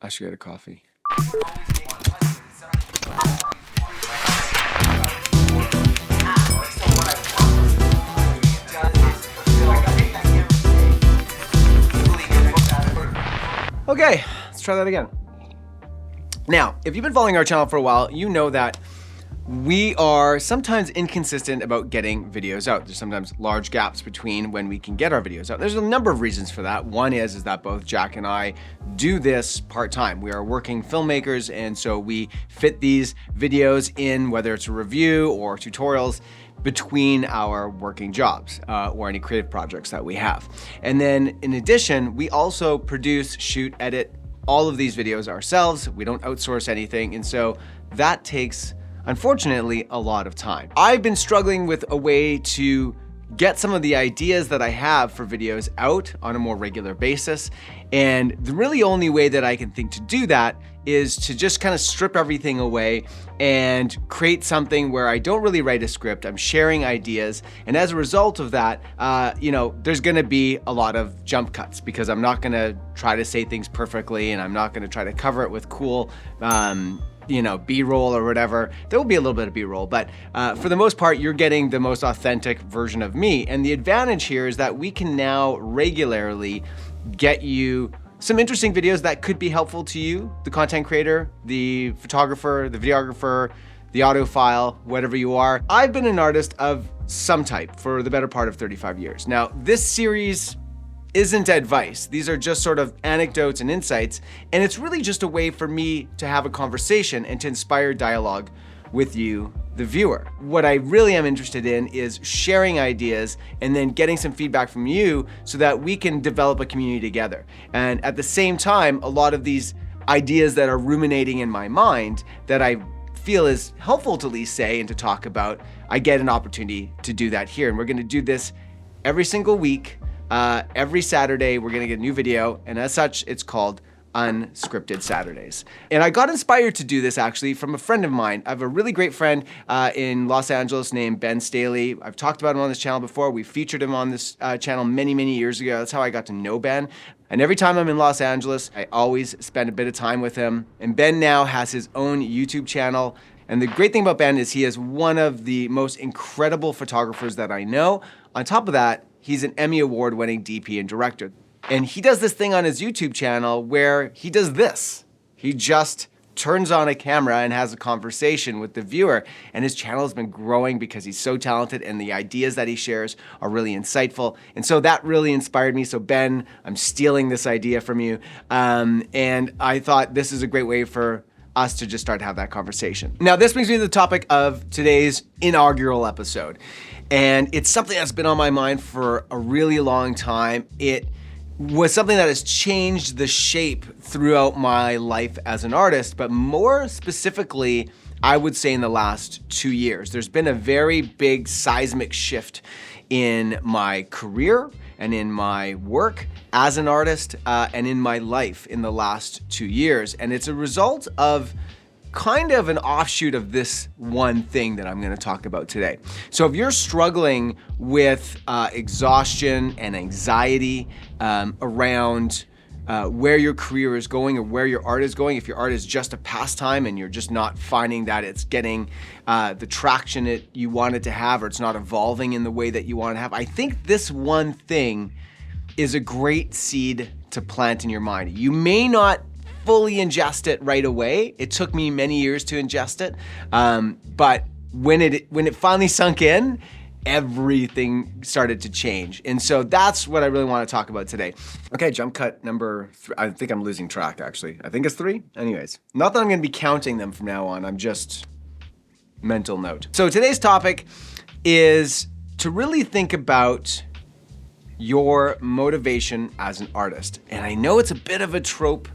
I should get a coffee. Okay, let's try that again. Now, if you've been following our channel for a while, you know that we are sometimes inconsistent about getting videos out. There's sometimes large gaps between when we can get our videos out. There's a number of reasons for that. One is that both Jack and I do this part-time. We are working filmmakers, and so we fit these videos in, whether it's a review or tutorials, between our working jobs or any creative projects that we have. And then in addition, we also produce, shoot, edit all of these videos ourselves. We don't outsource anything. And so that takes, unfortunately, a lot of time. I've been struggling with a way to get some of the ideas that I have for videos out on a more regular basis. And the really only way that I can think to do that is to just kind of strip everything away and create something where I don't really write a script. I'm sharing ideas. And as a result of that, there's gonna be a lot of jump cuts because I'm not gonna try to say things perfectly, and I'm not gonna try to cover it with cool, B-roll or whatever. There will be a little bit of B-roll, but for the most part, you're getting the most authentic version of me. And the advantage here is that we can now regularly get you some interesting videos that could be helpful to you, the content creator, the photographer, the videographer, the audiophile, whatever you are. I've been an artist of some type for the better part of 35 years. Now, this series isn't advice. These are just sort of anecdotes and insights, and it's really just a way for me to have a conversation and to inspire dialogue with you, the viewer. What I really am interested in is sharing ideas and then getting some feedback from you so that we can develop a community together. And at the same time, a lot of these ideas that are ruminating in my mind that I feel is helpful to at least say and to talk about, I get an opportunity to do that here. And we're gonna do this every single week. Every Saturday, we're gonna get a new video, and as such, it's called Unscripted Saturdays. And I got inspired to do this actually from a friend of mine. I have a really great friend in Los Angeles named Ben Staley. I've talked about him on this channel before. We featured him on this channel many, many years ago. That's how I got to know Ben. And every time I'm in Los Angeles, I always spend a bit of time with him. And Ben now has his own YouTube channel. And the great thing about Ben is he is one of the most incredible photographers that I know. On top of that, he's an Emmy Award-winning DP and director. And he does this thing on his YouTube channel where he does this. He just turns on a camera and has a conversation with the viewer. And his channel has been growing because he's so talented and the ideas that he shares are really insightful. And so that really inspired me. So Ben, I'm stealing this idea from you. And I thought this is a great way for us to just start to have that conversation. Now, this brings me to the topic of today's inaugural episode. And it's something that's been on my mind for a really long time. It was something that has changed the shape throughout my life as an artist, but more specifically, I would say in the last 2 years. There's been a very big seismic shift in my career and in my work as an artist and in my life in the last 2 years. And it's a result of kind of an offshoot of this one thing that I'm gonna talk about today. So if you're struggling with exhaustion and anxiety around where your career is going or where your art is going, if your art is just a pastime and you're just not finding that it's getting the traction you want it to have, or it's not evolving in the way that you want to have, I think this one thing is a great seed to plant in your mind. You may not fully ingest it right away. It took me many years to ingest it, but when it finally sunk in, everything started to change. And so that's what I really want to talk about today. Okay, jump cut number 3. I think I'm losing track actually. I think it's 3. Anyways, not that I'm gonna be counting them from now on. I'm just mental note. So today's topic is to really think about your motivation as an artist. And I know it's a bit of a trope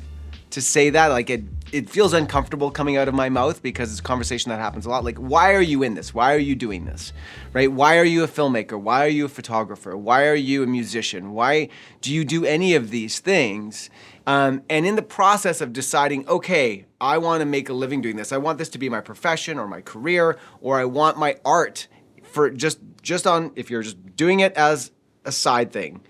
to say that, like it feels uncomfortable coming out of my mouth because it's a conversation that happens a lot. Like, why are you in this? Why are you doing this, right? Why are you a filmmaker? Why are you a photographer? Why are you a musician? Why do you do any of these things? And in the process of deciding, okay, I wanna make a living doing this. I want this to be my profession or my career, or I want my art for just on, if you're just doing it as a side thing,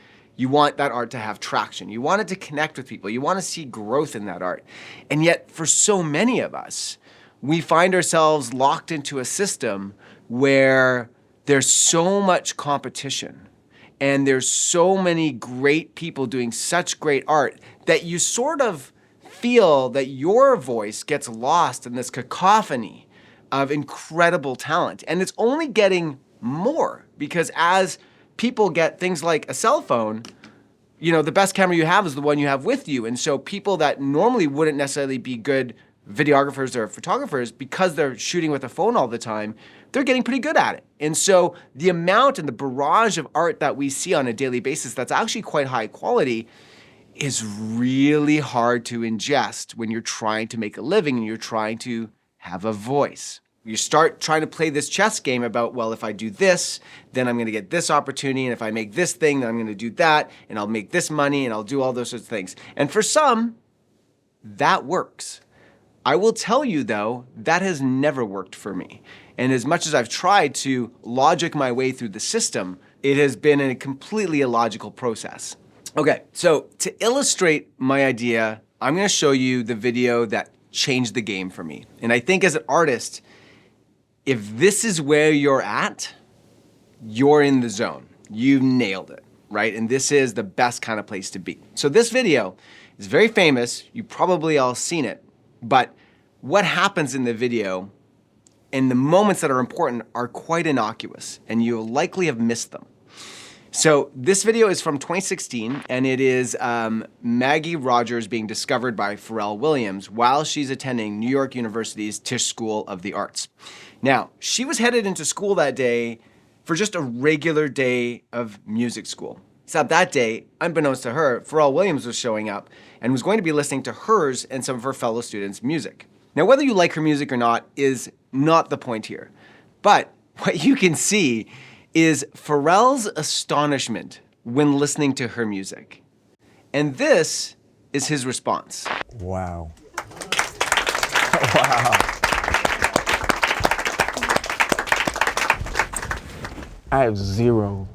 You want that art to have traction. You want it to connect with people. You want to see growth in that art. And yet, for so many of us, we find ourselves locked into a system where there's so much competition and there's so many great people doing such great art that you sort of feel that your voice gets lost in this cacophony of incredible talent. And it's only getting more because as people get things like a cell phone, you know, the best camera you have is the one you have with you. And so people that normally wouldn't necessarily be good videographers or photographers, because they're shooting with a phone all the time, they're getting pretty good at it. And so the amount and the barrage of art that we see on a daily basis that's actually quite high quality is really hard to ingest when you're trying to make a living and you're trying to have a voice. You start trying to play this chess game about, well, if I do this, then I'm gonna get this opportunity, and if I make this thing, then I'm gonna do that, and I'll make this money, and I'll do all those sorts of things. And for some, that works. I will tell you though, that has never worked for me. And as much as I've tried to logic my way through the system, it has been a completely illogical process. Okay, so to illustrate my idea, I'm gonna show you the video that changed the game for me. And I think as an artist, if this is where you're at, you're in the zone. You've nailed it, right? And this is the best kind of place to be. So this video is very famous. You probably all seen it. But what happens in the video and the moments that are important are quite innocuous, and you'll likely have missed them. So this video is from 2016, and it is Maggie Rogers being discovered by Pharrell Williams while she's attending New York University's Tisch School of the Arts. Now, she was headed into school that day for just a regular day of music school. Except that day, unbeknownst to her, Pharrell Williams was showing up and was going to be listening to hers and some of her fellow students' music. Now, whether you like her music or not is not the point here. But what you can see is Pharrell's astonishment when listening to her music. And this is his response. Wow. Wow. I have zero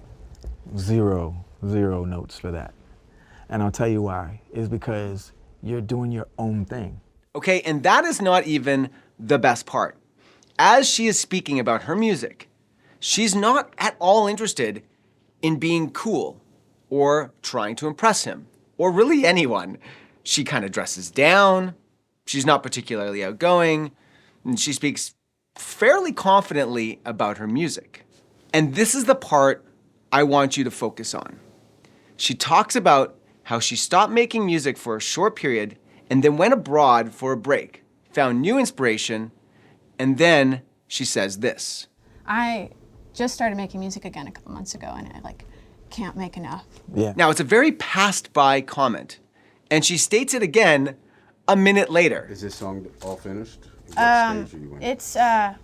notes for that. And I'll tell you why. It's because you're doing your own thing. Okay, and that is not even the best part. As she is speaking about her music, she's not at all interested in being cool or trying to impress him or really anyone. She kind of dresses down. She's not particularly outgoing, and she speaks fairly confidently about her music. And this is the part I want you to focus on. She talks about how she stopped making music for a short period and then went abroad for a break, found new inspiration, and then she says this. I just started making music again a couple months ago, and I can't make enough. Yeah. Now, it's a very passed by comment, and she states it again a minute later. Is this song all finished? What stage are you in?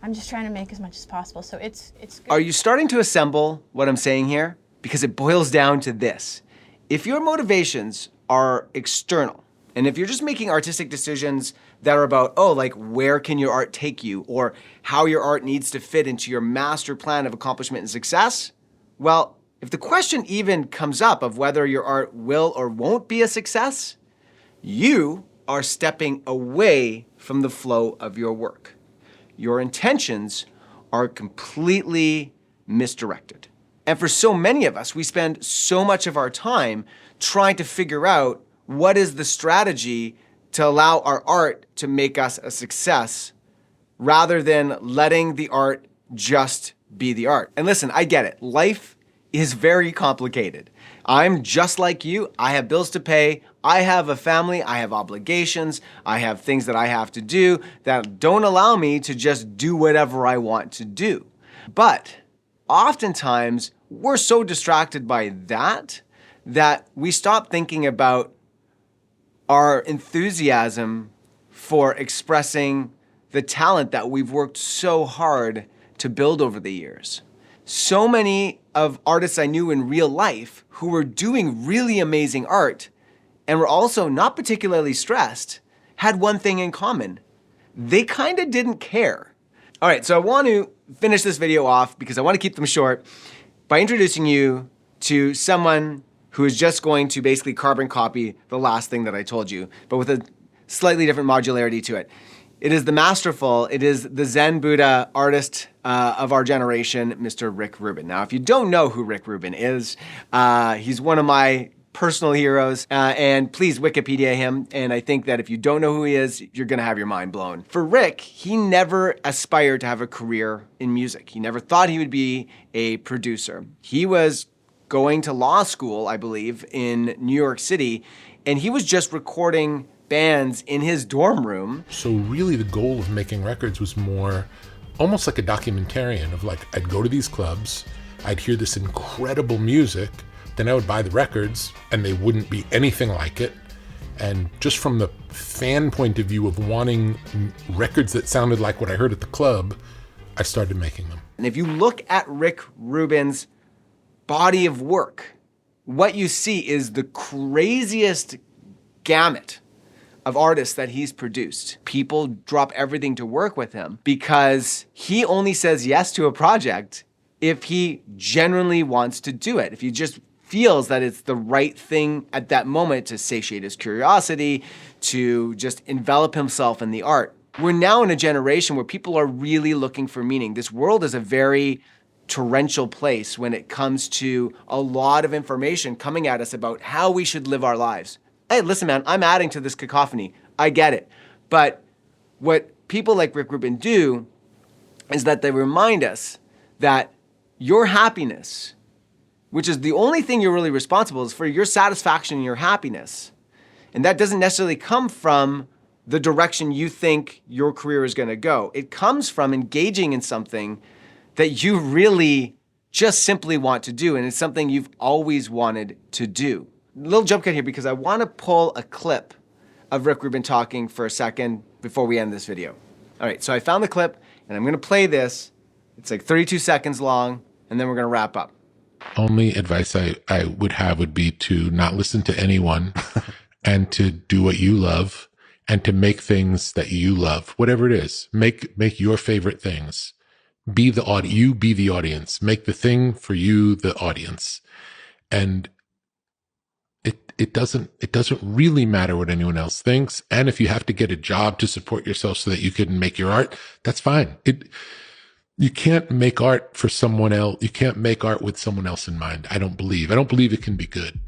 I'm just trying to make as much as possible, so it's good. Are you starting to assemble what I'm saying here? Because it boils down to this. If your motivations are external, and if you're just making artistic decisions that are about, where can your art take you, or how your art needs to fit into your master plan of accomplishment and success, well, if the question even comes up of whether your art will or won't be a success, you are stepping away from the flow of your work. Your intentions are completely misdirected. And for so many of us, we spend so much of our time trying to figure out what is the strategy to allow our art to make us a success rather than letting the art just be the art. And listen, I get it. Life is very complicated. I'm just like you. I have bills to pay. I have a family. I have obligations. I have things that I have to do that don't allow me to just do whatever I want to do. But oftentimes, we're so distracted by that we stop thinking about our enthusiasm for expressing the talent that we've worked so hard to build over the years. So many of artists I knew in real life who were doing really amazing art and were also not particularly stressed had one thing in common. They kind of didn't care. All right, so I want to finish this video off because I want to keep them short by introducing you to someone who is just going to basically carbon copy the last thing that I told you, but with a slightly different modularity to it. It is the masterful, it is the Zen Buddha artist of our generation, Mr. Rick Rubin. Now, if you don't know who Rick Rubin is, he's one of my personal heroes, and please Wikipedia him. And I think that if you don't know who he is, you're gonna have your mind blown. For Rick, he never aspired to have a career in music. He never thought he would be a producer. He was going to law school, I believe, in New York City, and he was just recording bands in his dorm room. So really the goal of making records was more almost like a documentarian of like, I'd go to these clubs, I'd hear this incredible music, then I would buy the records and they wouldn't be anything like it. And just from the fan point of view of wanting records that sounded like what I heard at the club, I started making them. And if you look at Rick Rubin's body of work, what you see is the craziest gamut of artists that he's produced. People drop everything to work with him because he only says yes to a project if he genuinely wants to do it. If he just feels that it's the right thing at that moment to satiate his curiosity, to just envelop himself in the art. We're now in a generation where people are really looking for meaning. This world is a very torrential place when it comes to a lot of information coming at us about how we should live our lives. Hey, listen, man, I'm adding to this cacophony. I get it. But what people like Rick Rubin do is that they remind us that your happiness, which is the only thing you're really responsible is for your satisfaction and your happiness. And that doesn't necessarily come from the direction you think your career is going to go. It comes from engaging in something that you really just simply want to do, and it's something you've always wanted to do. Little jump cut here because I want to pull a clip of Rick Rubin talking for a second before we end this video. All right, so I found the clip, and I'm going to play this. It's like 32 seconds long, and then we're going to wrap up. Only advice I would have would be to not listen to anyone and to do what you love and to make things that you love, whatever it is. Make your favorite things. Be the audience. Make the thing for you the audience. And it doesn't really matter what anyone else thinks. And if you have to get a job to support yourself so that you can make your art, that's fine. You can't make art for someone else. You can't make art with someone else in mind. I don't believe it can be good.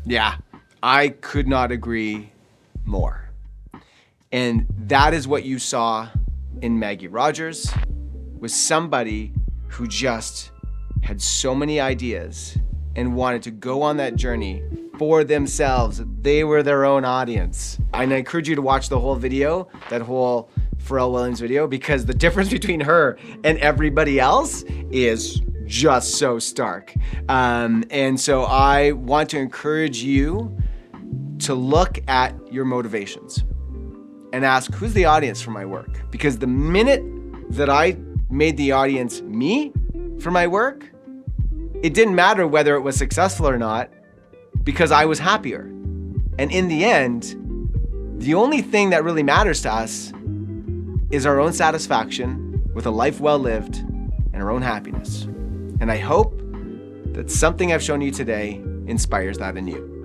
Yeah, I could not agree more. And that is what you saw in Maggie Rogers, was somebody who just had so many ideas and wanted to go on that journey for themselves. They were their own audience. And I encourage you to watch the whole video, that whole Pharrell Williams video, because the difference between her and everybody else is just so stark. And so I want to encourage you to look at your motivations and ask, who's the audience for my work? Because the minute that I made the audience me for my work, it didn't matter whether it was successful or not, because I was happier. And in the end, the only thing that really matters to us is our own satisfaction with a life well lived and our own happiness. And I hope that something I've shown you today inspires that in you.